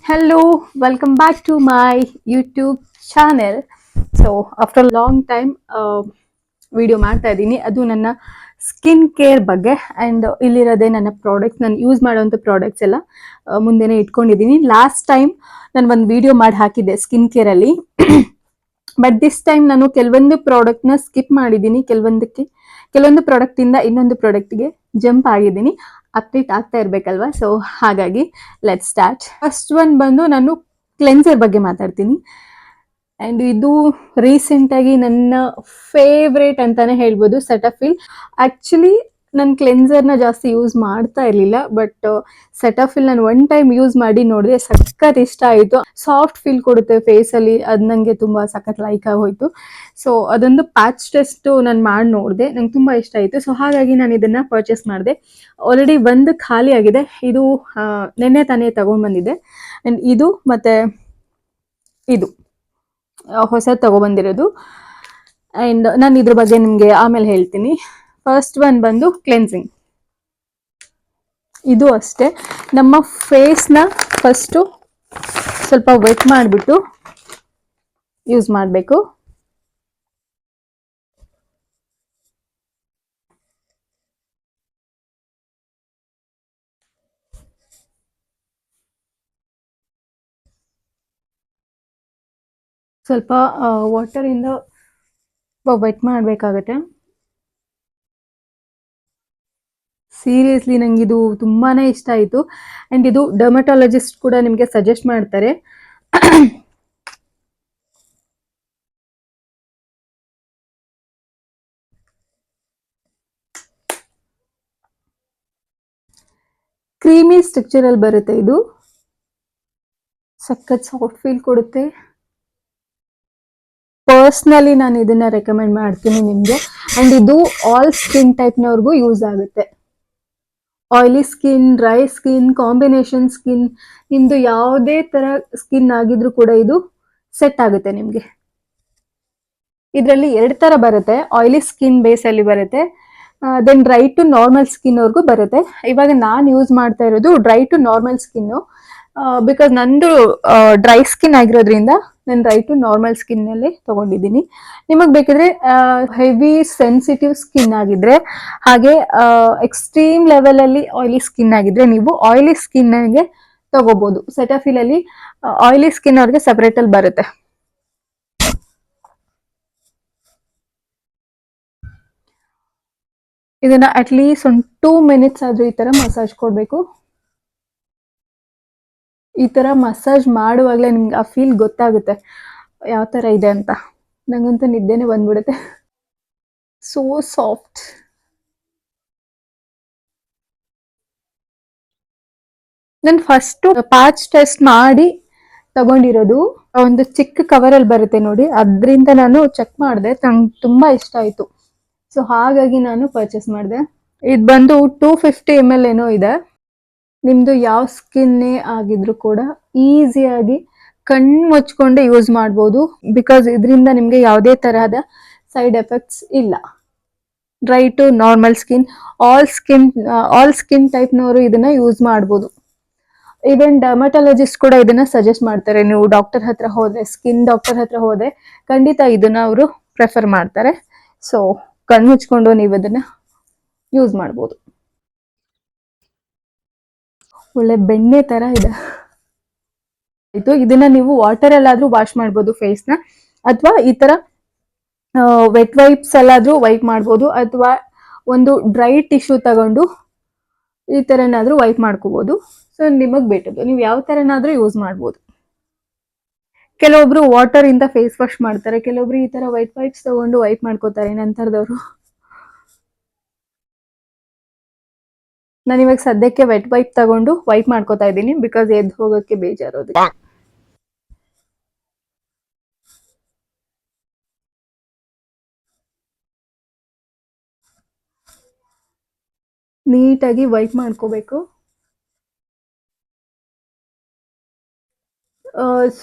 Hello, welcome back to my YouTube channel. So after long time video ಮಾಡ್ತಾ ಇದ್ದೀನಿ. ಅದು ನನ್ನ ಸ್ಕಿನ್ ಕೇರ್ ಬಗ್ಗೆ. ಆ್ಯಂಡ್ ಇಲ್ಲಿರೋದೇ ನನ್ನ ಪ್ರಾಡಕ್ಟ್ಸ್, ನಾನು ಯೂಸ್ ಮಾಡೋವಂಥ ಪ್ರಾಡಕ್ಟ್ಸ್ ಎಲ್ಲ ಮುಂದೆನೇ ಇಟ್ಕೊಂಡಿದ್ದೀನಿ. ಲಾಸ್ಟ್ ಟೈಮ್ ನಾನು ಒಂದು ವಿಡಿಯೋ ಮಾಡಿ ಹಾಕಿದ್ದೆ ಸ್ಕಿನ್ ಕೇರಲ್ಲಿ. ಬಟ್ ದಿಸ್ ಟೈಮ್ ನಾನು ಕೆಲವೊಂದು ಪ್ರಾಡಕ್ಟ್ನ ಸ್ಕಿಪ್ ಮಾಡಿದ್ದೀನಿ. ಕೆಲವೊಂದು ಪ್ರಾಡಕ್ಟಿಂದ ಇನ್ನೊಂದು ಪ್ರಾಡಕ್ಟ್ಗೆ ಜಂಪ್ ಆಗಿದ್ದೀನಿ. ಅಪ್ಡೇಟ್ ಆಗ್ತಾ ಇರಬೇಕಲ್ವಾ, ಸೊ ಹಾಗಾಗಿ ಲೆಟ್ ಸ್ಟಾರ್ಟ್. ಫಸ್ಟ್ ಒನ್ ಬಂದು ನಾನು ಕ್ಲೆನ್ಸರ್ ಬಗ್ಗೆ ಮಾತಾಡ್ತೀನಿ. ಆ್ಯಂಡ್ ಇದು ರೀಸೆಂಟಾಗಿ ನನ್ನ ಫೇವ್ರೇಟ್ ಅಂತಾನೆ ಹೇಳ್ಬೋದು, ಸೆಟಫಿಲ್. ಆ್ಯಕ್ಚುಲಿ ನಾನು ಕ್ಲೆನ್ಸರ್ನ ಜಾಸ್ತಿ ಯೂಸ್ ಮಾಡ್ತಾ ಇರಲಿಲ್ಲ, ಬಟ್ ಸೆಟಫಿಲ್ ನಾನು ಒನ್ ಟೈಮ್ ಯೂಸ್ ಮಾಡಿ ನೋಡಿದೆ, ಸಖತ್ ಇಷ್ಟ ಆಯಿತು. ಸಾಫ್ಟ್ ಫೀಲ್ ಕೊಡುತ್ತೆ ಫೇಸಲ್ಲಿ, ಅದು ನನಗೆ ತುಂಬ ಸಖತ್ ಲೈಕ್ ಆಗೋಯ್ತು. ಸೊ ಅದೊಂದು ಪ್ಯಾಚ್ ಟೆಸ್ಟು ನಾನು ಮಾಡಿ ನೋಡಿದೆ, ನಂಗೆ ತುಂಬ ಇಷ್ಟ ಆಯಿತು. ಸೊ ಹಾಗಾಗಿ ನಾನು ಇದನ್ನು ಪರ್ಚೇಸ್ ಮಾಡಿದೆ. ಆಲ್ರೆಡಿ ಒಂದು ಖಾಲಿ ಆಗಿದೆ. ಇದು ನೆನ್ನೆ ತಾನೇ ತಗೊಂಡು ಬಂದಿದ್ದೆ. ಆ್ಯಂಡ್ ಇದು ಮತ್ತು ಇದು ಹೊಸ ತಗೊಬಂದಿರೋದು. ಆ್ಯಂಡ್ ನಾನು ಇದ್ರ ಬಗ್ಗೆ ನಿಮಗೆ ಆಮೇಲೆ ಹೇಳ್ತೀನಿ. ಫಸ್ಟ್ ಒನ್ ಬಂದು ಕ್ಲೆನ್ಸಿಂಗ್. ಇದು ಅಷ್ಟೇ, ನಮ್ಮ ಫೇಸ್ನ ಫಸ್ಟು ಸ್ವಲ್ಪ ವೆಟ್ ಮಾಡಿಬಿಟ್ಟು ಯೂಸ್ ಮಾಡಬೇಕು. ಸ್ವಲ್ಪ ವಾಟರಿಂದ ವೆಟ್ ಮಾಡಬೇಕಾಗತ್ತೆ. ಸೀರಿಯಸ್ಲಿ ನಂಗೆ ಇದು ತುಂಬಾ ಇಷ್ಟ ಆಯಿತು. ಆ್ಯಂಡ್ ಇದು ಡರ್ಮಟಾಲಜಿಸ್ಟ್ ಕೂಡ ನಿಮಗೆ ಸಜೆಸ್ಟ್ ಮಾಡ್ತಾರೆ. ಕ್ರೀಮಿ ಸ್ಟ್ರಕ್ಚರಲ್ಲಿ ಬರುತ್ತೆ. ಇದು ಸಖತ್ ಸಾಫ್ಟ್ ಫೀಲ್ ಕೊಡುತ್ತೆ. ಪರ್ಸ್ನಲಿ ನಾನು ಇದನ್ನ ರೆಕಮೆಂಡ್ ಮಾಡ್ತೀನಿ ನಿಮಗೆ. ಆ್ಯಂಡ್ ಇದು ಆಲ್ ಸ್ಕಿನ್ ಟೈಪ್ನವ್ರಿಗೂ ಯೂಸ್ ಆಗುತ್ತೆ. Oily skin, dry skin, combination skin, ನಿಮ್ಮದು ಯಾವುದೇ ಥರ ಸ್ಕಿನ್ ಆಗಿದ್ರೂ ಕೂಡ ಇದು ಸೆಟ್ ಆಗುತ್ತೆ ನಿಮಗೆ. ಇದರಲ್ಲಿ 2 ಥರ ಬರುತ್ತೆ. ಆಯಿಲಿ ಸ್ಕಿನ್ ಬೇಸಲ್ಲಿ ಬರುತ್ತೆ, ದೆನ್ ಡ್ರೈ ಟು ನಾರ್ಮಲ್ ಸ್ಕಿನ್ವರೆಗೂ ಬರುತ್ತೆ. ಇವಾಗ ನಾನು ಯೂಸ್ ಮಾಡ್ತಾ ಇರೋದು dry to normal skin. Because ನಂದು ಡ್ರೈ ಸ್ಕಿನ್ ಆಗಿರೋದ್ರಿಂದ ನಾನು ಡ್ರೈ ಟು ನಾರ್ಮಲ್ ಸ್ಕಿನ್ನಲ್ಲಿ ತೊಗೊಂಡಿದ್ದೀನಿ. ನಿಮಗೆ ಬೇಕಿದ್ರೆ ಹೆವಿ ಸೆನ್ಸಿಟಿವ್ ಸ್ಕಿನ್ ಆಗಿದ್ರೆ, ಹಾಗೆ ಎಕ್ಸ್ಟ್ರೀಮ್ ಲೆವೆಲಲ್ಲಿ ಆಯಿಲಿ ಸ್ಕಿನ್ ಆಗಿದ್ರೆ ನೀವು ಆಯಿಲಿ ಸ್ಕಿನ್ಗೆ ತಗೋಬೋದು. ಸೆಟಫಿಲಲ್ಲಿ ಆಯಿಲಿ ಸ್ಕಿನ್ ಅವ್ರಿಗೆ ಸಪ್ರೇಟಲ್ಲಿ ಬರುತ್ತೆ. ಇದನ್ನ ಅಟ್ಲೀಸ್ಟ್ ಒಂದು 2 ಮಿನಿಟ್ಸ್ ಆದ್ರೂ ಈ ತರ ಮಸಾಜ್ ಕೊಡಬೇಕು. ಈ ತರ ಮಸಾಜ್ ಮಾಡುವಾಗಲೇ ನಿಮ್ಗೆ ಆ ಫೀಲ್ ಗೊತ್ತಾಗುತ್ತೆ ಯಾವ ತರ ಇದೆ ಅಂತ. ನಂಗಂತೂ ನಿದ್ದೆನೆ ಬಂದ್ಬಿಡುತ್ತೆ, ಸೋ ಸಾಫ್ಟ್. ನಾನು ಫಸ್ಟ್ ಪ್ಯಾಚ್ ಟೆಸ್ಟ್ ಮಾಡಿ ತಗೊಂಡಿರೋದು. ಒಂದು ಚಿಕ್ಕ ಕವರಲ್ಲಿ ಬರುತ್ತೆ ನೋಡಿ, ಅದರಿಂದ ನಾನು ಚೆಕ್ ಮಾಡಿದೆ, ನಂಗೆ ತುಂಬಾ ಇಷ್ಟ ಆಯ್ತು. ಸೊ ಹಾಗಾಗಿ ನಾನು ಪರ್ಚೇಸ್ ಮಾಡಿದೆ. ಇದು ಬಂದು 250 ml ಏನೋ ಇದೆ. ನಿಮ್ದು ಯಾವ ಸ್ಕಿನ್ನೇ ಆಗಿದ್ರು ಕೂಡ ಈಸಿಯಾಗಿ ಕಣ್ಣು ಮುಚ್ಕೊಂಡು ಯೂಸ್ ಮಾಡ್ಬೋದು. ಬಿಕಾಸ್ ಇದರಿಂದ ನಿಮಗೆ ಯಾವುದೇ ತರಹದ ಸೈಡ್ ಎಫೆಕ್ಟ್ಸ್ ಇಲ್ಲ. Dry to normal skin, all skin ಟೈಪ್ನವರು ಇದನ್ನ ಯೂಸ್ ಮಾಡ್ಬೋದು. ಈವನ್ ಡರ್ಮಟಾಲಜಿಸ್ಟ್ ಕೂಡ ಇದನ್ನ ಸಜೆಸ್ಟ್ ಮಾಡ್ತಾರೆ. ನೀವು ಡಾಕ್ಟರ್ ಹತ್ರ ಹೋದ್ರೆ, ಸ್ಕಿನ್ ಡಾಕ್ಟರ್ ಹತ್ರ ಹೋದ್ರೆ ಖಂಡಿತ ಇದನ್ನ ಅವರು ಪ್ರೆಫರ್ ಮಾಡ್ತಾರೆ. ಸೊ ಕಣ್ಣು ಮುಚ್ಕೊಂಡು ನೀವು ಇದನ್ನ ಯೂಸ್ ಮಾಡ್ಬೋದು. ಒಳ್ಳೆ ಬೆಣ್ಣೆ ತರ ಇದೆ. ಇದನ್ನ ನೀವು ವಾಟರ್ ಅಲ್ಲಾದ್ರೂ ವಾಶ್ ಮಾಡ್ಬೋದು ಫೇಸ್ನ, ಅಥವಾ ಈ ತರ ವೆಟ್ ವೈಪ್ಸ್ ಅಲ್ಲಾದ್ರೂ ವೈಪ್ ಮಾಡ್ಬೋದು, ಅಥವಾ ಒಂದು ಡ್ರೈ ಟಿಶ್ಯೂ ತಗೊಂಡು ಈ ತರನಾದ್ರೂ ವೈಪ್ ಮಾಡ್ಕೋಬಹುದು. ಸೊ ನಿಮಗ್ ಬೇಟದು, ನೀವು ಯಾವ ತರನಾದ್ರೂ ಯೂಸ್ ಮಾಡ್ಬೋದು. ಕೆಲವೊಬ್ರು ವಾಟರ್ ಇಂದ ಫೇಸ್ ವಾಶ್ ಮಾಡ್ತಾರೆ, ಕೆಲವೊಬ್ರು ಈ ತರ ವೈಟ್ ವೈಪ್ಸ್ ತಗೊಂಡು ವೈಪ್ ಮಾಡ್ಕೋತಾರೆ ನಂತರದವರು. ನಾನು ಇವಾಗ ಸದ್ಯಕ್ಕೆ ವೆಟ್ ವೈಪ್ ತಗೊಂಡು ವೈಪ್ ಮಾಡ್ಕೋತಾ ಇದ್ದೀನಿ, ಬಿಕಾಸ್ ಎದ್ದು ಹೋಗೋಕ್ಕೆ ಬೇಜಾರೋದು. ನೀಟಾಗಿ ವೈಪ್ ಮಾಡ್ಕೋಬೇಕು.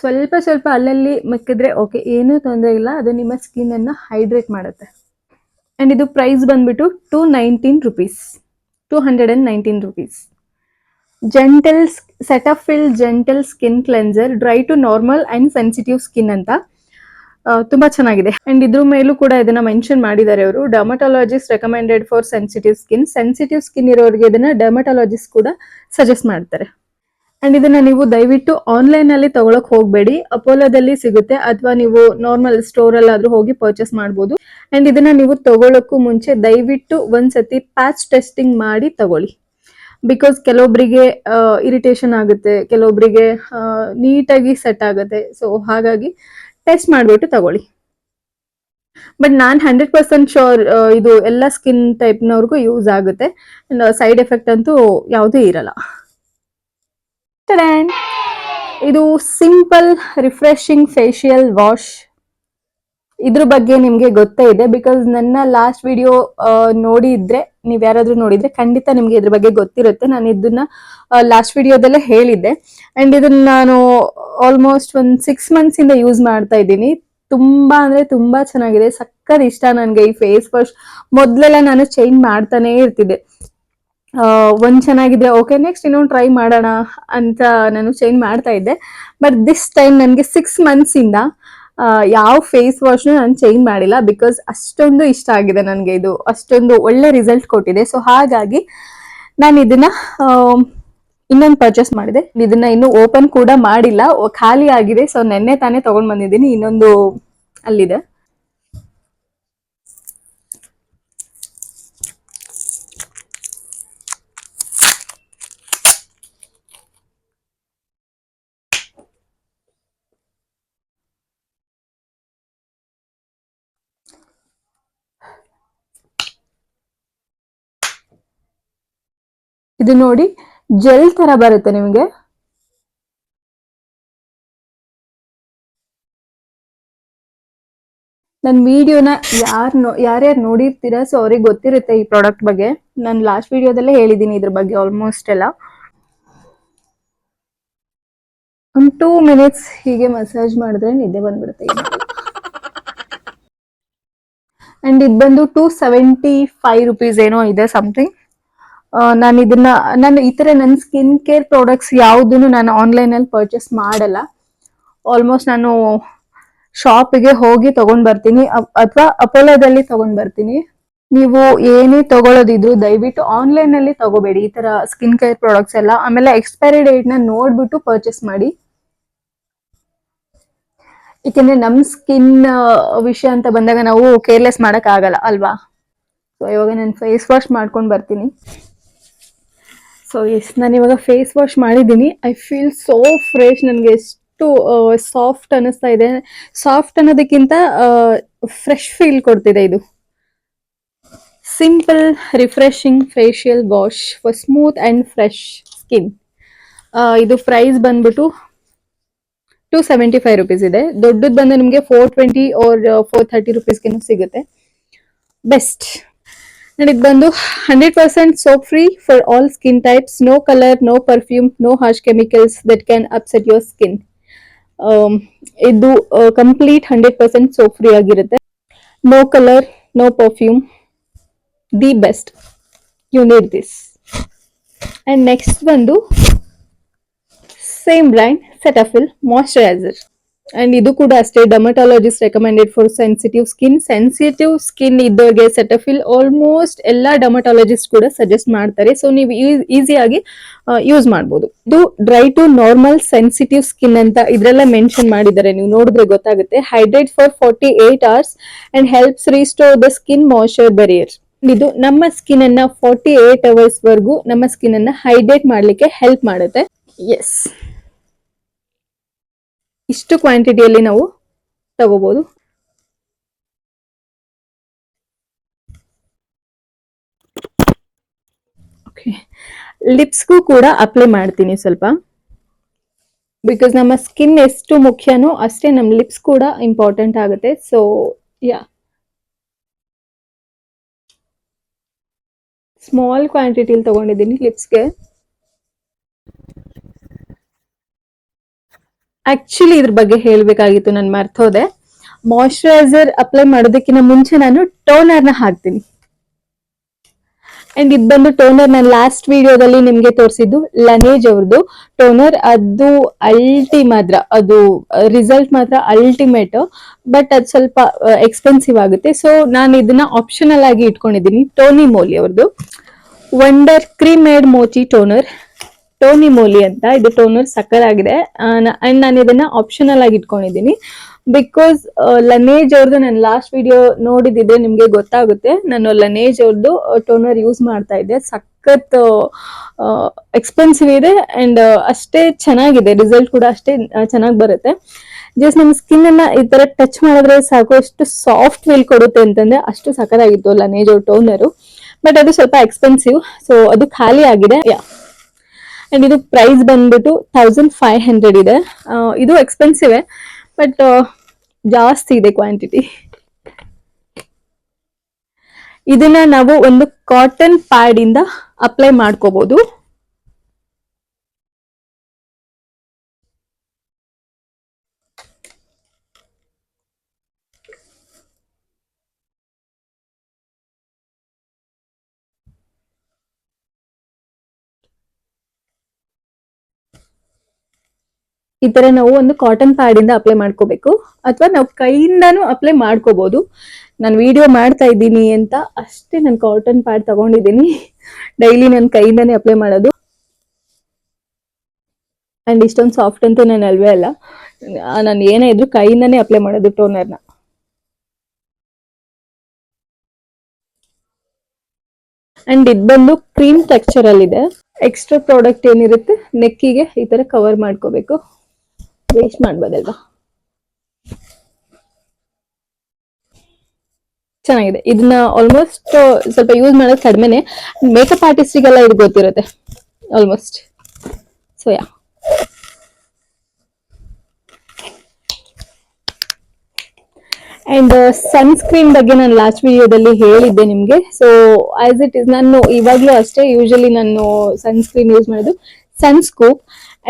ಸ್ವಲ್ಪ ಸ್ವಲ್ಪ ಅಲ್ಲಲ್ಲಿ ಮಿಕ್ಕಿದ್ರೆ ಓಕೆ, ಏನೂ ತೊಂದರೆ ಇಲ್ಲ. ಅದು ನಿಮ್ಮ ಸ್ಕಿನ್ ಅನ್ನ ಹೈಡ್ರೇಟ್ ಮಾಡುತ್ತೆ. ಅಂಡ್ ಇದು ಪ್ರೈಸ್ ಬಂದ್ಬಿಟ್ಟು 219 rupees. Gentle Cetaphil gentle skin cleanser dry to normal and sensitive skin ಅಂತ. ತುಂಬಾ ಚೆನ್ನಾಗಿದೆ. ಅಂಡ್ ಇದ್ರ ಮೇಲೂ ಕೂಡ ಇದನ್ನ ಮೆನ್ಷನ್ ಮಾಡಿದ್ದಾರೆ ಅವರು, dermatologist recommended for sensitive skin. Sensitive skin ಇರೋರಿಗೆ ಇದನ್ನ ಡರ್ಮಟಾಲಜಿಸ್ಟ್ ಕೂಡ ಸಜೆಸ್ಟ್ ಮಾಡ್ತಾರೆ. ಅಂಡ್ ಇದನ್ನ ನೀವು ದಯವಿಟ್ಟು ಆನ್ಲೈನ್ ಅಲ್ಲಿ ತಗೊಳಕ್ ಹೋಗ್ಬೇಡಿ, ಅಪೋಲೋದಲ್ಲಿ ಸಿಗುತ್ತೆ ಅಥವಾ ನೀವು ನಾರ್ಮಲ್ ಸ್ಟೋರ್ ಅಲ್ಲಾದ್ರೂ ಹೋಗಿ ಪರ್ಚೇಸ್ ಮಾಡಬಹುದು. ಅಂಡ್ ಇದನ್ನ ನೀವು ತಗೊಳಕ್ಕೂ ಮುಂಚೆ ದಯವಿಟ್ಟು ಒಂದ್ಸತಿ ಪ್ಯಾಚ್ ಟೆಸ್ಟಿಂಗ್ ಮಾಡಿ ತಗೊಳ್ಳಿ. ಬಿಕಾಸ್ ಕೆಲವೊಬ್ಬರಿಗೆ ಇರಿಟೇಷನ್ ಆಗುತ್ತೆ, ಕೆಲವೊಬ್ಬರಿಗೆ ನೀಟಾಗಿ ಸೆಟ್ ಆಗುತ್ತೆ. ಸೊ ಹಾಗಾಗಿ ಟೆಸ್ಟ್ ಮಾಡಿಬಿಟ್ಟು ತಗೊಳ್ಳಿ. ಬಟ್ ನಾನ್ 100% ಶೋರ್ ಇದು ಎಲ್ಲ ಸ್ಕಿನ್ ಟೈಪ್ನವ್ರಿಗೂ ಯೂಸ್ ಆಗುತ್ತೆ. ಸೈಡ್ ಎಫೆಕ್ಟ್ ಅಂತೂ ಯಾವುದೂ ಇರಲ್ಲ. ಇದು ಸಿಂಪಲ್ ರಿಫ್ರೆಶಿಂಗ್ ಫೇಶಿಯಲ್ ವಾಶ್. ಇದ್ರ ಬಗ್ಗೆ ನಿಮ್ಗೆ ಗೊತ್ತೇ ಇದೆ, ಬಿಕಾಸ್ ನನ್ನ ಲಾಸ್ಟ್ ವಿಡಿಯೋ ನೋಡಿದ್ರೆ, ನೀವ್ ಯಾರಾದ್ರೂ ನೋಡಿದ್ರೆ ಖಂಡಿತ ನಿಮ್ಗೆ ಇದ್ರ ಬಗ್ಗೆ ಗೊತ್ತಿರುತ್ತೆ. ನಾನು ಇದನ್ನ ಲಾಸ್ಟ್ ವಿಡಿಯೋದಲ್ಲೇ ಹೇಳಿದ್ದೆ. ಅಂಡ್ ಇದನ್ನ ನಾನು ಆಲ್ಮೋಸ್ಟ್ ಒಂದ್ 6 months ಇಂದ ಯೂಸ್ ಮಾಡ್ತಾ ಇದ್ದೀನಿ. ತುಂಬಾ ಅಂದ್ರೆ ತುಂಬಾ ಚೆನ್ನಾಗಿದೆ, ಸಕ್ಕತ್ ಇಷ್ಟ ನನ್ಗೆ ಈ ಫೇಸ್ ವಾಶ್. ಮೊದ್ಲೆಲ್ಲ ನಾನು ಚೇಂಜ್ ಮಾಡ್ತಾನೆ ಇರ್ತಿದ್ದೆ, ಒಂದ್ ಚೆನ್ನಾಗಿದೆ ಓಕೆ ನೆಕ್ಸ್ಟ್ ಇನ್ನೊಂದು ಟ್ರೈ ಮಾಡೋಣ ಅಂತ ನಾನು ಚೇಂಜ್ ಮಾಡ್ತಾ ಇದ್ದೆ. ಬಟ್ ದಿಸ್ ಟೈಮ್ ನನಗೆ 6 months ಇಂದ ಯಾವ ಫೇಸ್ ವಾಶ್ ನಾನು ಚೇಂಜ್ ಮಾಡಿಲ್ಲ, ಬಿಕಾಸ್ ಅಷ್ಟೊಂದು ಇಷ್ಟ ಆಗಿದೆ ನನಗೆ, ಇದು ಅಷ್ಟೊಂದು ಒಳ್ಳೆ ರಿಸಲ್ಟ್ ಕೊಟ್ಟಿದೆ. ಸೊ ಹಾಗಾಗಿ ನಾನು ಇದನ್ನ ಇನ್ನೊಂದು ಪರ್ಚೇಸ್ ಮಾಡಿದೆ. ಇದನ್ನ ಇನ್ನು ಓಪನ್ ಕೂಡ ಮಾಡಿಲ್ಲ, ಖಾಲಿ ಆಗಿದೆ. ಸೊ ನೆನ್ನೆ ತಾನೇ ತಗೊಂಡ್ ಬಂದಿದ್ದೀನಿ, ಇನ್ನೊಂದು ಅಲ್ಲಿದೆ. ಇದು ನೋಡಿ ಜೆಲ್ ತರ ಬರುತ್ತೆ ನಿಮಗೆ. ನನ್ನ ವಿಡಿಯೋನ ಯಾರ್ಯಾರು ನೋಡಿರ್ತೀರಾ, ಸೊ ಅವ್ರಿಗೆ ಗೊತ್ತಿರುತ್ತೆ ಈ ಪ್ರಾಡಕ್ಟ್ ಬಗ್ಗೆ. ನಾನು ಲಾಸ್ಟ್ ವಿಡಿಯೋದಲ್ಲೇ ಹೇಳಿದ್ದೀನಿ ಇದ್ರ ಬಗ್ಗೆ ಆಲ್ಮೋಸ್ಟ್ ಎಲ್ಲ. ಒಂದು 2 minutes ಹೀಗೆ ಮಸಾಜ್ ಮಾಡಿದ್ರೆ ನಿದ್ದೆ ಬಂದ್ಬಿಡುತ್ತೆ. ಅಂಡ್ ಇದು ಬಂದು 275 rupees ಏನೋ ಇದೆ ಸಮಥಿಂಗ್. ನಾನು ಈ ತರ ನನ್ನ ಸ್ಕಿನ್ ಕೇರ್ ಪ್ರಾಡಕ್ಟ್ಸ್ ಯಾವುದನ್ನು ನಾನು ಆನ್ಲೈನ್ ಅಲ್ಲಿ ಪರ್ಚೇಸ್ ಮಾಡಲ್ಲ. ಆಲ್ಮೋಸ್ಟ್ ನಾನು ಶಾಪಿಗೆ ಹೋಗಿ ತಗೊಂಡ್ ಬರ್ತೀನಿ ಅಥವಾ ಅಪೋಲೋದಲ್ಲಿ ತಗೊಂಡ್ ಬರ್ತೀನಿ. ನೀವು ಏನೇ ತಗೊಳ್ಳೋದಿದ್ರು ದಯವಿಟ್ಟು ಆನ್ಲೈನ್ ಅಲ್ಲಿ ತಗೋಬೇಡಿ ಈ ತರ ಸ್ಕಿನ್ ಕೇರ್ ಪ್ರಾಡಕ್ಟ್ಸ್ ಎಲ್ಲ. ಆಮೇಲೆ ಎಕ್ಸ್ಪೈರಿ ಡೇಟ್ ನ ನೋಡ್ಬಿಟ್ಟು ಪರ್ಚೇಸ್ ಮಾಡಿ, ಯಾಕೆಂದ್ರೆ ನಮ್ ಸ್ಕಿನ್ ವಿಷಯ ಅಂತ ಬಂದಾಗ ನಾವು ಕೇರ್ಲೆಸ್ ಮಾಡಕ್ ಆಗಲ್ಲ ಅಲ್ವಾ. ಸೊ ಇವಾಗ ನಾನು ಫೇಸ್ ವಾಶ್ ಮಾಡ್ಕೊಂಡು ಬರ್ತೀನಿ. ಸೊ ಎಸ್, ನಾನು ಇವಾಗ ಫೇಸ್ ವಾಶ್ ಮಾಡಿದ್ದೀನಿ. I feel so fresh. ನನಗೆ ಎಷ್ಟು ಸಾಫ್ಟ್ ಅನ್ನಿಸ್ತಾ ಇದೆ. ಸಾಫ್ಟ್ ಅನ್ನೋದಕ್ಕಿಂತ ಫ್ರೆಶ್ ಫೀಲ್ ಕೊಡ್ತಿದೆ ಇದು. Simple refreshing facial wash for smooth and fresh skin. ಇದು ಪ್ರೈಸ್ ಬಂದ್ಬಿಟ್ಟು 275 rupees ಇದೆ. ದೊಡ್ಡದು ಬಂದು ನಿಮಗೆ 420 or 430 rupeesಗೆ ಸಿಗುತ್ತೆ. ಬೆಸ್ಟ್. And ಇದು ಬಂದು 100% soap free for all skin types. No color, no perfume, no harsh chemicals that can upset your skin. ಇದು ಕಂಪ್ಲೀಟ್ 100% soap free ಆಗಿರುತ್ತೆ. No color, no perfume. The best. You need this. And next ಬಂದು same brand Cetaphil moisturiser. And ಇದು ಕೂಡ ಅಷ್ಟೇ dermatologist recommended for sensitive skin. Sensitive skin ಇದ್ದವ್ರಿಗೆ Cetaphil almost ಎಲ್ಲ dermatologist ಕೂಡ suggest ಮಾಡ್ತಾರೆ. ಸೊ ನೀವು ಈಸಿಯಾಗಿ ಯೂಸ್ ಮಾಡಬಹುದು. ಇದು dry to normal sensitive skin ಅಂತ ಇದ್ರೆಲ್ಲ ಮೆನ್ಷನ್ ಮಾಡಿದ್ದಾರೆ, ನೀವು ನೋಡಿದ್ರೆ ಗೊತ್ತಾಗುತ್ತೆ. Hydrate for 48 hours and helps restore the skin moisture barrier. ಇದು ನಮ್ಮ ಸ್ಕಿನ್ ಅನ್ನ 48 hours ವರೆಗೂ ನಮ್ಮ ಸ್ಕಿನ್ ಅನ್ನ ಹೈಡ್ರೇಟ್ ಮಾಡ್ಲಿಕ್ಕೆ ಹೆಲ್ಪ್ ಮಾಡುತ್ತೆ. ಎಸ್, ಇಷ್ಟು ಕ್ವಾಂಟಿಟಿಯಲ್ಲಿ ನಾವು ತಗೋಬಹುದು. ಓಕೆ, ಲಿಪ್ಸ್ಗೂ ಕೂಡ ಅಪ್ಲೈ ಮಾಡ್ತೀನಿ ಸ್ವಲ್ಪ, ಬಿಕಾಸ್ ನಮ್ಮ ಸ್ಕಿನ್ ಎಷ್ಟು ಮುಖ್ಯನೋ ಅಷ್ಟೇ ನಮ್ಮ ಲಿಪ್ಸ್ ಕೂಡ ಇಂಪಾರ್ಟೆಂಟ್ ಆಗುತ್ತೆ. ಸೊ ಯಾ, ಸ್ಮಾಲ್ ಕ್ವಾಂಟಿಟಿಲಿ ತಗೊಂಡಿದ್ದೀನಿ ಲಿಪ್ಸ್ಗೆ. ಆಕ್ಚುಲಿ ಇದ್ರ ಬಗ್ಗೆ ಹೇಳ್ಬೇಕಾಗಿತ್ತು, ನಾನು ಮರ್ತೋದೆ. ಮಾಯಶ್ಚರೈಸರ್ ಅಪ್ಲೈ ಮಾಡೋದಕ್ಕಿಂತ ಮುಂಚೆ ನಾನು ಟೋನರ್ನ ಹಾಕ್ತೀನಿ. ಅಂಡ್ ಇದು ಬಂದು ಟೋನರ್. ನಾನು ಲಾಸ್ಟ್ ವಿಡಿಯೋದಲ್ಲಿ ನಿಮ್ಗೆ ತೋರಿಸಿದ್ದು ಲನೇಜ್ ಅವ್ರದ್ದು ಟೋನರ್. ಅದು ಮಾತ್ರ ಅದು ರಿಸಲ್ಟ್ ಮಾತ್ರ ಅಲ್ಟಿಮೇಟ್, ಬಟ್ ಅದು ಸ್ವಲ್ಪ ಎಕ್ಸ್ಪೆನ್ಸಿವ್ ಆಗುತ್ತೆ. ಸೊ ನಾನು ಇದನ್ನ ಆಪ್ಷನಲ್ ಆಗಿ ಇಟ್ಕೊಂಡಿದ್ದೀನಿ. ಟೋನಿ ಮೋಲಿ ಅವ್ರದ್ದು wonder cream made mochi toner, Tony Moly ಅಂತ. ಇದು ಟೋನರ್ ಸಕ್ಕತ್ತಾಗಿದೆ ಅಂಡ್ ನಾನು ಇದನ್ನ ಆಪ್ಷನಲ್ ಆಗಿ ಇಟ್ಕೊಂಡಿದ್ದೀನಿ. ಬಿಕಾಸ್ ಲನೇಜ್ ಅವ್ರದ್ದು ನಾನು ಲಾಸ್ಟ್ ವಿಡಿಯೋ ನೋಡಿದಿದ್ರೆ ನಿಮ್ಗೆ ಗೊತ್ತಾಗುತ್ತೆ. ನಾನು ಲನೇಜ್ ಅವ್ರದ್ದು ಟೋನರ್ ಯೂಸ್ ಮಾಡ್ತಾ ಇದ್ದೆ. ಸಖತ್ ಎಕ್ಸ್ಪೆನ್ಸಿವ್ ಇದೆ ಅಂಡ್ ಅಷ್ಟೇ ಚೆನ್ನಾಗಿದೆ, ರಿಸಲ್ಟ್ ಕೂಡ ಅಷ್ಟೇ ಚೆನ್ನಾಗಿ ಬರುತ್ತೆ. ಜಸ್ಟ್ ನಮ್ಮ ಸ್ಕಿನ್ ಅನ್ನ ಈ ತರ ಟಚ್ ಮಾಡಿದ್ರೆ ಸಾಕು, ಎಷ್ಟು ಸಾಫ್ಟ್ ಫೀಲ್ ಕೊಡುತ್ತೆ ಅಂತಂದ್ರೆ ಅಷ್ಟು ಸಖತ್ತಾಗಿತ್ತು ಲನೇಜ್ ಅವ್ರ ಟೋನರು. ಬಟ್ ಅದು ಸ್ವಲ್ಪ ಎಕ್ಸ್ಪೆನ್ಸಿವ್, ಸೊ ಅದು ಖಾಲಿ ಆಗಿದೆ. ಅಂಡ್ ಇದು ಪ್ರೈಸ್ ಬಂದ್ಬಿಟ್ಟು 1500 ಇದೆ. ಇದು ಎಕ್ಸ್ಪೆನ್ಸಿವ್, ಬಟ್ ಜಾಸ್ತಿ ಇದೆ ಕ್ವಾಂಟಿಟಿ. ಇದನ್ನ ನಾವು ಒಂದು ಕಾಟನ್ ಪ್ಯಾಡ್ ಇಂದ ಅಪ್ಲೈ ಮಾಡ್ಕೋಬಹುದು. ಈ ತರ ನಾವು ಒಂದು ಕಾಟನ್ ಪ್ಯಾಡ್ ಇಂದ ಅಪ್ಲೈ ಮಾಡ್ಕೋಬೇಕು, ಅಥವಾ ನಾವು ಕೈಯಿಂದಾನು ಅಪ್ಲೈ ಮಾಡ್ಕೋಬಹುದು. ನಾನು ವಿಡಿಯೋ ಮಾಡ್ತಾ ಇದ್ದೀನಿ ಅಂತ ಅಷ್ಟೇ ನಾನು ಕಾಟನ್ ಪ್ಯಾಡ್ ತಗೊಂಡಿದ್ದೀನಿ. ಡೈಲಿ ನಾನು ಕೈಯಿಂದಾನೇ ಅಪ್ಲೈ ಮಾಡೋದು. ಅಂಡ್ ಇಷ್ಟೊಂದು ಸಾಫ್ಟ್ ಅಂತೂ ನಾನು ಅಲ್ವೇ ಅಲ್ಲ, ನಾನು ಏನೇ ಇದ್ರು ಕೈಯಿಂದಾನೇ ಅಪ್ಲೈ ಮಾಡೋದು ಟೋನರ್ನ. ಅಂಡ್ ಇದು ಬಂದು ಕ್ರೀಮ್ ಟೆಕ್ಸ್ಚರ್ ಅಲ್ಲಿ ಇದೆ. ಎಕ್ಸ್ಟ್ರಾ ಪ್ರಾಡಕ್ಟ್ ಏನಿರುತ್ತೆ ನೆಕ್ಕಿಗೆ ಈ ತರ ಕವರ್ ಮಾಡ್ಕೋಬೇಕು, ವೇಸ್ಟ್ ಮಾಡ್ಬೋದಲ್ವಾ. ಚೆನ್ನಾಗಿದೆ. ಇದನ್ನ ಆಲ್ಮೋಸ್ಟ್ ಸ್ವಲ್ಪ ಯೂಸ್ ಮಾಡೋದು ಕಡಿಮೆನೆ. ಮೇಕಪ್ ಆರ್ಟಿಸ್ಟಿಗೆಲ್ಲ ಇದು ಗೊತ್ತಿರುತ್ತೆ almost. So yeah, and sunscreen ಬಗ್ಗೆ ನಾನು ಲಾಸ್ಟ್ ವಿಡಿಯೋದಲ್ಲಿ ಹೇಳಿದ್ದೆ ನಿಮ್ಗೆ. ಸೊ ಆಸ್ ಇಟ್ ಇಸ್ ನಾನು ಇವಾಗ್ಲೂ ಅಷ್ಟೇ ಯೂಶಲಿ ನಾನು ಸನ್ಸ್ಕ್ರೀನ್ ಯೂಸ್ ಮಾಡೋದು ಸನ್ಸ್ಕೂಪ್.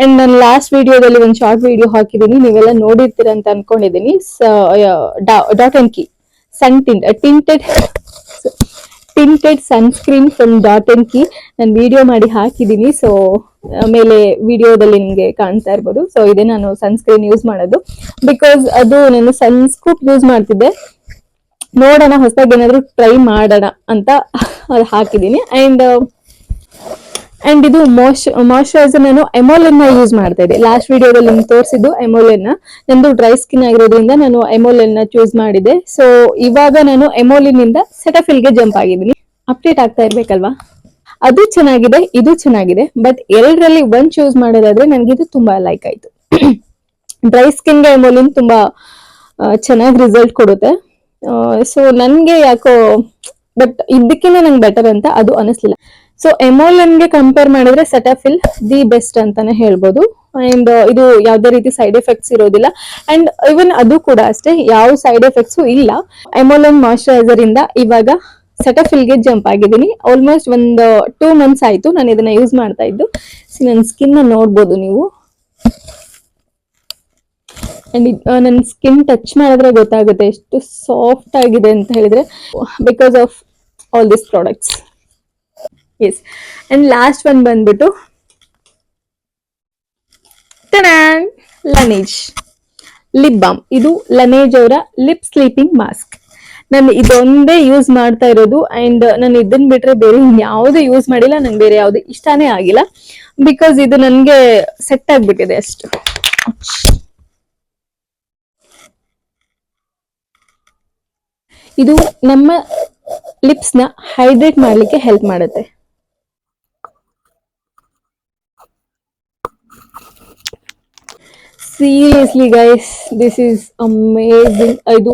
ಅಂಡ್ ನಾನು ಲಾಸ್ಟ್ ವಿಡಿಯೋದಲ್ಲಿ ಒಂದು ಶಾರ್ಟ್ ವಿಡಿಯೋ ಹಾಕಿದ್ದೀನಿ, ನೀವೆಲ್ಲ ನೋಡಿರ್ತೀರ ಅಂತ ಅನ್ಕೊಂಡಿದ್ದೀನಿ. Dot and key sun tinted sunscreen from dot and key ನಾನು ವಿಡಿಯೋ ಮಾಡಿ ಹಾಕಿದ್ದೀನಿ. ಸೊ ಮೇಲೆ ವಿಡಿಯೋದಲ್ಲಿ ನಿಮ್ಗೆ ಕಾಣ್ತಾ ಇರ್ಬೋದು. ಸೊ ಇದೇ ನಾನು ಸನ್ಸ್ಕ್ರೀನ್ ಯೂಸ್ ಮಾಡೋದು, ಬಿಕಾಸ್ ಅದು ನಾನು ಸನ್ಸ್ಕೂಪ್ ಯೂಸ್ ಮಾಡ್ತಿದ್ದೆ. ನೋಡೋಣ ಹೊಸದಾಗಿ ಏನಾದ್ರು ಟ್ರೈ ಮಾಡೋಣ ಅಂತ ಅದು ಹಾಕಿದ್ದೀನಿ. ಅಂಡ್ ಇದು ಮಾಯಶ್ಚರೈಸರ್ ನಾನು ಎಮೋಲೆನ್ ಯೂಸ್ ಮಾಡ್ತಾ ಇದ್ದೆ. ಲಾಸ್ಟ್ ವಿಡಿಯೋದಲ್ಲಿ ನಿಮ್ಗೆ ತೋರಿಸಿದ್ದು ಎಮೋಲೆನ್. ನಂದು ಡ್ರೈ ಸ್ಕಿನ್ ಆಗಿರೋದ್ರಿಂದ ನಾನು ಎಮೋಲೆನ್ ಚೂಸ್ ಮಾಡಿದೆ. ಸೊ ಇವಾಗ ನಾನು ಎಮೋಲಿನ್ ಇಂದ ಸೆಟಫಿಲ್ಗೆ ಜಂಪ್ ಆಗಿದ್ದೀನಿ. ಅಪ್ಡೇಟ್ ಆಗ್ತಾ ಇರ್ಬೇಕಲ್ವಾ. ಅದು ಚೆನ್ನಾಗಿದೆ, ಇದು ಚೆನ್ನಾಗಿದೆ, ಬಟ್ ಎರಡರಲ್ಲಿ ಒಂದ್ ಚೂಸ್ ಮಾಡೋದಾದ್ರೆ ನನಗೆ ಇದು ತುಂಬಾ ಲೈಕ್ ಆಯ್ತು. ಡ್ರೈ ಸ್ಕಿನ್ಗೆ ಎಮೋಲಿನ್ ತುಂಬಾ ಚೆನ್ನಾಗಿ ರಿಸಲ್ಟ್ ಕೊಡುತ್ತೆ. ಸೊ ನನ್ಗೆ ಯಾಕೋ ಬಟ್ ಇದಕ್ಕಿಂತ ನಂಗೆ ಬೆಟರ್ ಅಂತ ಅದು ಅನಿಸ್ಲಿಲ್ಲ. ಸೊ ಎಮೋಲೆನ್ಗೆ ಕಂಪೇರ್ ಮಾಡಿದ್ರೆ ಸೆಟಫಿಲ್ ದಿ ಬೆಸ್ಟ್ ಅಂತಾನೆ ಹೇಳ್ಬೋದು. ಅಂಡ್ ಇದು ಯಾವ್ದೇ ರೀತಿ ಸೈಡ್ ಎಫೆಕ್ಟ್ಸ್ ಇರೋದಿಲ್ಲ. ಅಂಡ್ ಇವನ್ ಅದು ಕೂಡ ಅಷ್ಟೇ, ಯಾವ ಸೈಡ್ ಎಫೆಕ್ಟ್ಸ್ ಇಲ್ಲ. ಎಮೋಲೆನ್ ಮಾಯಶ್ಚರೈಸರ್ ಇಂದ ಇವಾಗ ಸೆಟಫಿಲ್ಗೆ ಜಂಪ್ ಆಗಿದ್ದೀನಿ. ಆಲ್ಮೋಸ್ಟ್ ಒಂದು 2 months ಆಯ್ತು ನಾನು ಇದನ್ನ ಯೂಸ್ ಮಾಡ್ತಾ ಇದ್ದು. ನನ್ನ ಸ್ಕಿನ್ ನೋಡ್ಬೋದು ನೀವು. ಅಂಡ್ ನನ್ನ ಸ್ಕಿನ್ ಟಚ್ ಮಾಡಿದ್ರೆ ಗೊತ್ತಾಗುತ್ತೆ ಎಷ್ಟು ಸಾಫ್ಟ್ ಆಗಿದೆ ಅಂತ ಹೇಳಿದ್ರೆ, because of all this products. Yes. And last one ಬಂದ್ಬಿಟ್ಟು ಲನೇಜ್ ಲಿಪ್ ಬಾಮ್. ಇದು ಲನೇಜ್ ಅವರ ಲಿಪ್ ಸ್ಲೀಪಿಂಗ್ ಮಾಸ್ಕ್. ನಾನು ಇದೊಂದೇ ಯೂಸ್ ಮಾಡ್ತಾ ಇರೋದು. ಅಂಡ್ ನಾನು ಇದನ್ನ ಬಿಟ್ರೆ ಬೇರೆ ಯಾವ್ದು ಯೂಸ್ ಮಾಡಿಲ್ಲ. ನಂಗೆ ಬೇರೆ ಯಾವ್ದು ಇಷ್ಟಾನೇ ಆಗಿಲ್ಲ, ಬಿಕಾಸ್ ಇದು ನನ್ಗೆ ಸೆಟ್ ಆಗ್ಬಿಟ್ಟಿದೆ ಅಷ್ಟು. ಇದು ನಮ್ಮ ಲಿಪ್ಸ್ ನ ಹೈಡ್ರೇಟ್ ಮಾಡ್ಲಿಕ್ಕೆ ಹೆಲ್ಪ್ ಮಾಡುತ್ತೆ. Seriously guys, this is amazing. ಇದು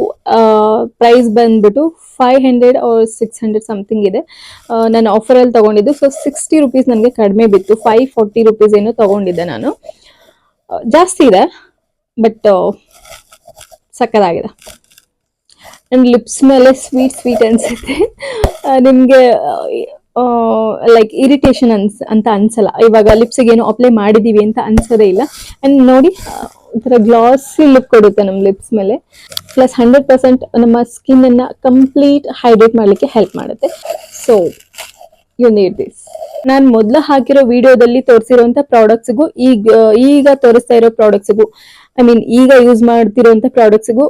ಪ್ರೈಸ್ ಬಂದ್ಬಿಟ್ಟು 500 or 600 ಸಮಥಿಂಗ್ ಇದೆ. ನಾನು ಆಫರಲ್ಲಿ ತಗೊಂಡಿದ್ದು. ಸೊ 60 rupees ನನಗೆ ಕಡಿಮೆ ಬಿತ್ತು. 540 rupees ಏನೋ ತಗೊಂಡಿದ್ದೆ ನಾನು. ಜಾಸ್ತಿ ಇದೆ, ಬಟ್ ಸಕ್ಕತ್ತಾಗಿದೆ. ಅಂಡ್ ಲಿಪ್ಸ್ ಮೇಲೆ ಸ್ವೀಟ್ ಅನ್ಸುತ್ತೆ. ನಿಮ್ಗೆ ಲೈಕ್ ಇರಿಟೇಷನ್ ಅಂತ ಅನ್ಸಲ್ಲ. ಇವಾಗ ಲಿಪ್ಸ್ಗೆ ಏನು ಅಪ್ಲೈ ಮಾಡಿದೀವಿ ಅಂತ ಅನ್ಸೋದೇ ಇಲ್ಲ. ಅಂಡ್ ನೋಡಿ, ಒಂಥರ ಗ್ಲಾಸಿ ಲುಕ್ ಕೊಡುತ್ತೆ ನಮ್ಮ ಲಿಪ್ಸ್ ಮೇಲೆ. ಪ್ಲಸ್ 100% ನಮ್ಮ ಸ್ಕಿನ್ ಅನ್ನ ಕಂಪ್ಲೀಟ್ ಹೈಡ್ರೇಟ್ ಮಾಡ್ಲಿಕ್ಕೆ ಹೆಲ್ಪ್ ಮಾಡುತ್ತೆ. So you need this. ನಾನು ಮೊದಲು ಹಾಕಿರೋ ವಿಡಿಯೋದಲ್ಲಿ ತೋರಿಸಿರುವಂತ ಪ್ರಾಡಕ್ಟ್ಸ್ಗೂ ಈಗ ತೋರಿಸ್ತಾ ಇರೋ ಪ್ರಾಡಕ್ಟ್ಸ್ಗೂ, ಐ ಮೀನ್ ಈಗ ಯೂಸ್ ಮಾಡ್ತಿರೋಂಥ ಪ್ರಾಡಕ್ಟ್ಸ್ಗೂ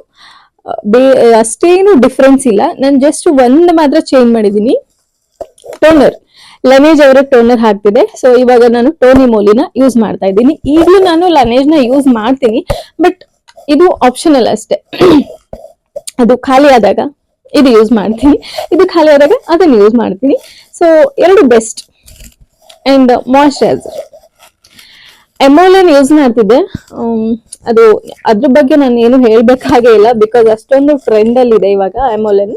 ಅಷ್ಟೇನು ಡಿಫ್ರೆನ್ಸ್ ಇಲ್ಲ. ನಾನು ಜಸ್ಟ್ ಒಂದು ಮಾತ್ರ ಚೇಂಜ್ ಮಾಡಿದ್ದೀನಿ, ಟೋನರ್. ಲನೇಜ್ ಅವರ ಟೋನರ್ ಹಾಕ್ತಿದೆ. ಸೊ ಇವಾಗ ನಾನು ಟೋನಿ ಮೋಲಿನ ಯೂಸ್ ಮಾಡ್ತಾ ಇದ್ದೀನಿ. ಈಗಲೂ ನಾನು ಲನೇಜ್ ನ ಯೂಸ್ ಮಾಡ್ತೀನಿ, ಬಟ್ ಇದು ಆಪ್ಷನಲ್ ಅಷ್ಟೇ. ಅದು ಖಾಲಿ ಆದಾಗ ಇದು ಯೂಸ್ ಮಾಡ್ತೀನಿ, ಇದು ಖಾಲಿ ಆದಾಗ ಅದನ್ನು ಯೂಸ್ ಮಾಡ್ತೀನಿ. ಸೊ ಎರಡು ಬೆಸ್ಟ್. ಅಂಡ್ ಮಾಯಿಶ್ಚರೈಸರ್ ಎಮೋಲೆನ್ ಯೂಸ್ ಮಾಡ್ತಿದ್ದೆ. ಅದು ಅದ್ರ ಬಗ್ಗೆ ನಾನು ಏನು ಹೇಳ್ಬೇಕಾಗೇ ಇಲ್ಲ, ಬಿಕಾಸ್ ಅಷ್ಟೊಂದು ಟ್ರೆಂಡ್ ಅಲ್ಲಿ ಇದೆ ಇವಾಗ ಎಮೋಲೆನ್.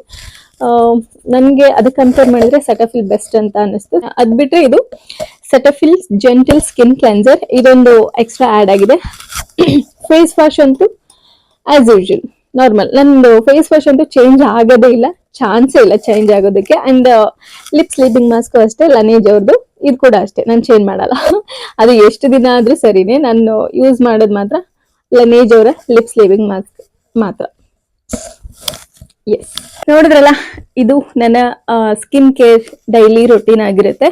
ನನಗೆ ಅದಕ್ಕೆ ಕಂಪೇರ್ ಮಾಡಿದ್ರೆ ಸೆಟಫಿಲ್ ಬೆಸ್ಟ್ ಅಂತ ಅನಿಸ್ತು. ಅದ್ ಬಿಟ್ರೆ ಇದು ಸೆಟಫಿಲ್ ಜೆಂಟಲ್ ಸ್ಕಿನ್ ಕ್ಲೆನ್ಸರ್, ಇದೊಂದು ಎಕ್ಸ್ಟ್ರಾ ಆಡ್ ಆಗಿದೆ. ಫೇಸ್ ವಾಶ್ ಅಂತೂ ಆಸ್ ಯೂಶುವಲ್ ನಾರ್ಮಲ್. ನಂದು ಫೇಸ್ ವಾಶ್ ಅಂತೂ ಚೇಂಜ್ ಆಗೋದೇ ಇಲ್ಲ, ಚಾನ್ಸೇ ಇಲ್ಲ ಚೇಂಜ್ ಆಗೋದಕ್ಕೆ. ಅಂಡ್ ಲಿಪ್ ಸ್ಲೀಪಿಂಗ್ ಮಾಸ್ಕ್ ಅಷ್ಟೇ ಲನೇಜ್ ಅವ್ರದ್ದು, ಇದು ಕೂಡ ಅಷ್ಟೇ, ನಾನು ಚೇಂಜ್ ಮಾಡಲ್ಲ. ಅದು ಎಷ್ಟು ದಿನ ಆದ್ರೂ ಸರಿನೇ, ನಾನು ಯೂಸ್ ಮಾಡೋದು ಮಾತ್ರ ಲನೇಜ್ ಅವರ ಲಿಪ್ ಸ್ಲೀಪಿಂಗ್ ಮಾಸ್ಕ್ ಮಾತ್ರ. ಎಸ್, ನೋಡಿದ್ರಲ್ಲ, ಇದು ನನ್ನ ಸ್ಕಿನ್ ಕೇರ್ ಡೈಲಿ ರೊಟೀನ್ ಆಗಿರುತ್ತೆ.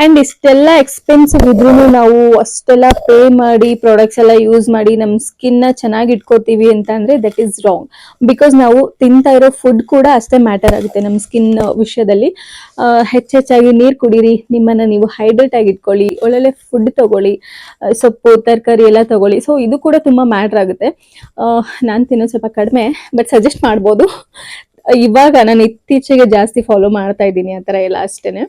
ಅಂಡ್ ಇಷ್ಟೆಲ್ಲ ಎಕ್ಸ್ಪೆನ್ಸಿವ್ ಇದ್ರೂ ನಾವು ಅಷ್ಟೆಲ್ಲ ಪೇ ಮಾಡಿ ಪ್ರಾಡಕ್ಟ್ಸ್ ಎಲ್ಲ ಯೂಸ್ ಮಾಡಿ ನಮ್ಮ ಸ್ಕಿನ್ ನ ಚೆನ್ನಾಗಿ ಇಟ್ಕೋತೀವಿ ಅಂತ ಅಂದ್ರೆ ದಟ್ ಈಸ್ ರಾಂಗ್. ಬಿಕಾಸ್ ನಾವು ತಿಂತಾ ಇರೋ ಫುಡ್ ಕೂಡ ಅಷ್ಟೇ ಮ್ಯಾಟರ್ ಆಗುತ್ತೆ ನಮ್ಮ ಸ್ಕಿನ್ ವಿಷಯದಲ್ಲಿ. ಹೆಚ್ಚೆಚ್ಚಾಗಿ ನೀರು ಕುಡೀರಿ, ನಿಮ್ಮನ್ನ ನೀವು ಹೈಡ್ರೇಟ್ ಆಗಿ ಇಟ್ಕೊಳ್ಳಿ, ಒಳ್ಳೊಳ್ಳೆ ಫುಡ್ ತಗೊಳ್ಳಿ, ಸೊಪ್ಪು ತರಕಾರಿ ಎಲ್ಲ ತಗೊಳ್ಳಿ. ಸೊ ಇದು ಕೂಡ ತುಂಬಾ ಮ್ಯಾಟರ್ ಆಗುತ್ತೆ. ನಾನು ತಿನ್ನೋದು ಸ್ವಲ್ಪ ಕಡಿಮೆ, ಬಟ್ ಸಜೆಸ್ಟ್ ಮಾಡ್ಬೋದು. ಇವಾಗ ನಾನು ಇತ್ತೀಚೆಗೆ ಜಾಸ್ತಿ ಫಾಲೋ ಮಾಡ್ತಾ ಇದ್ದೀನಿ ಆ ಥರ ಎಲ್ಲ ಅಷ್ಟೇನೆ.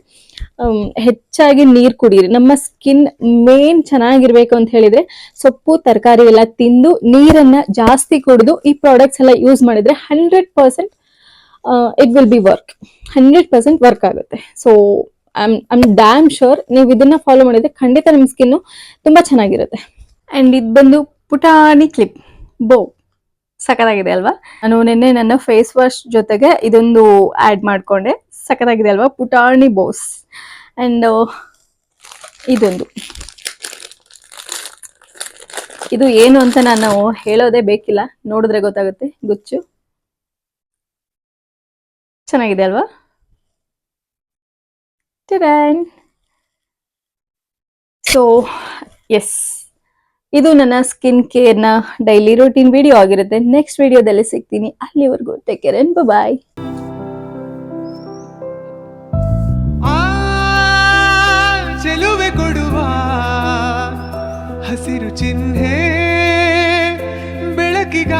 ಹೆಚ್ಚಾಗಿ ನೀರು ಕುಡೀರಿ. ನಮ್ಮ ಸ್ಕಿನ್ ಮೇನ್ ಚೆನ್ನಾಗಿರ್ಬೇಕು ಅಂತ ಹೇಳಿದ್ರೆ ಸೊಪ್ಪು ತರಕಾರಿ ಎಲ್ಲ ತಿಂದು ನೀರನ್ನ ಜಾಸ್ತಿ ಕುಡಿದು ಈ ಪ್ರಾಡಕ್ಟ್ಸ್ ಎಲ್ಲ ಯೂಸ್ ಮಾಡಿದ್ರೆ 100% it will be work. 100% work ಆಗುತ್ತೆ. ಸೊ ಐಮ್ ಡ್ಯಾಮ್ ಶೋರ್ ನೀವು ಇದನ್ನ ಫಾಲೋ ಮಾಡಿದ್ರೆ ಖಂಡಿತ ನಿಮ್ಮ ಸ್ಕಿನ್ ತುಂಬಾ ಚೆನ್ನಾಗಿರುತ್ತೆ. ಅಂಡ್ ಇದು ಬಂದು ಪುಟಾಣಿ ಕ್ಲಿಪ್ ಬೋ, ಸಖತ್ತಾಗಿದೆ ಅಲ್ವಾ? ನಾನು ನಿನ್ನೆ ನನ್ನ ಫೇಸ್ ವಾಶ್ ಜೊತೆಗೆ ಇದೊಂದು ಆಡ್ ಮಾಡ್ಕೊಂಡೆ. ಸಖತ್ತಾಗಿದೆ ಅಲ್ವಾ? ಪುಟಾಣಿ ಬೋಸ್. ಅಂಡ್ ಇದೊಂದು, ಇದು ಏನು ಅಂತ ನಾನು ಹೇಳೋದೇ ಬೇಕಿಲ್ಲ, ನೋಡಿದ್ರೆ ಗೊತ್ತಾಗುತ್ತೆ. ಗುಚ್ಚು ಚೆನ್ನಾಗಿದೆ ಅಲ್ವಾ? ಸೊ ಎಸ್, ಇದು ನನ್ನ ಸ್ಕಿನ್ ಕೇರ್ ನ ಡೈಲಿ ರೂಟೀನ್ ವಿಡಿಯೋ ಆಗಿರುತ್ತೆ. ನೆಕ್ಸ್ಟ್ ವಿಡಿಯೋದಲ್ಲಿ ಸಿಗ್ತೀನಿ. ಅಲ್ಲಿವರೆಗೂ ಟೇಕ್ ಕೇರ್ ಅಂಡ್ ಬಾಯ್. ಚೆಲುವೆ ಕೊಡುವ ಹಸಿರು ಚಿಹ್ನೆ ಬೆಳಕಿಗ